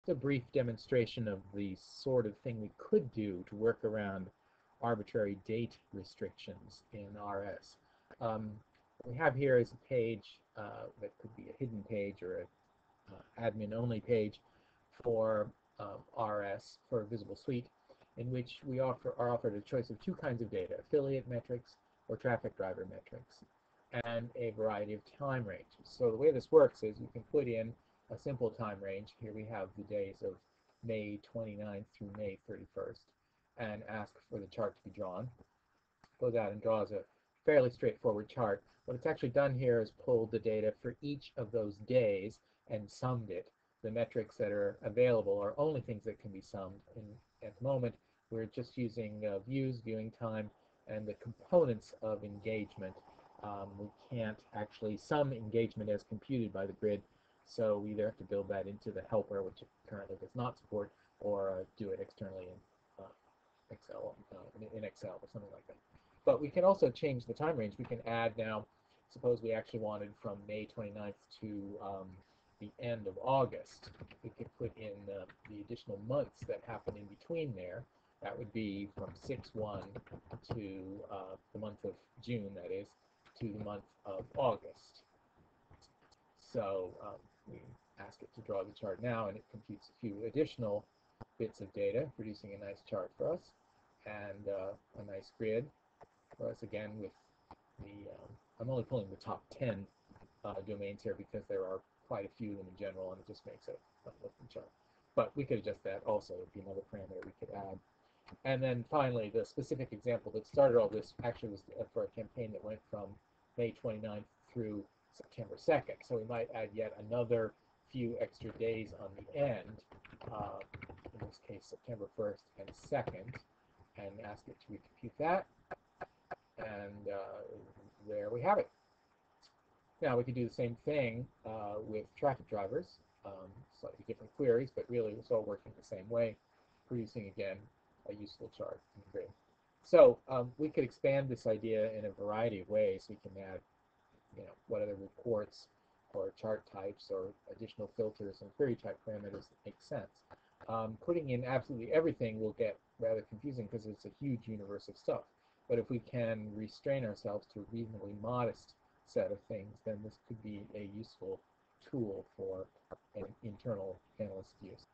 A brief demonstration of the sort of thing we could do to work around arbitrary date restrictions in RS. Um, what we have here is a page that could be a hidden page or an admin-only page for RS, for Visible Suite, in which we are offered a choice of two kinds of data, affiliate metrics or traffic driver metrics, and a variety of time ranges. So the way this works is you can put in a simple time range. Here we have the days of May 29th through May 31st, and ask for the chart to be drawn. Goes out and draws a fairly straightforward chart. What it's actually done here is pulled the data for each of those days and summed it. The metrics that are available are only things that can be summed. At the moment, we're just using views, viewing time, and the components of engagement. We can't actually sum engagement as computed by the grid, so we either have to build that into the helper, which it currently does not support, or do it externally in Excel, in Excel or something like that. But we can also change the time range. We can add now, suppose we actually wanted from May 29th to the end of August. We could put in the additional months that happen in between there. That would be from 6/1 to the month of June, that is, to the month of August. So we ask it to draw the chart now, and it computes a few additional bits of data, producing a nice chart for us, and a nice grid for us again with the, I'm only pulling the top 10 domains here because there are quite a few of them in general, and it just makes a looking chart. But we could adjust that also. It would be another parameter we could add. And then finally, the specific example that started all this actually was for a campaign that went from May 29th through September 2nd. So we might add yet another few extra days on the end, in this case September 1st and 2nd, and ask it to recompute that. And there we have it. Now we can do the same thing with traffic drivers, slightly different queries, but really it's all working the same way, producing again a useful chart in the grid. So we could expand this idea in a variety of ways. We can add, what other reports or chart types or additional filters and query type parameters that make sense. Putting in absolutely everything will get rather confusing because it's a huge universe of stuff. But if we can restrain ourselves to a reasonably modest set of things, then this could be a useful tool for an internal analyst use.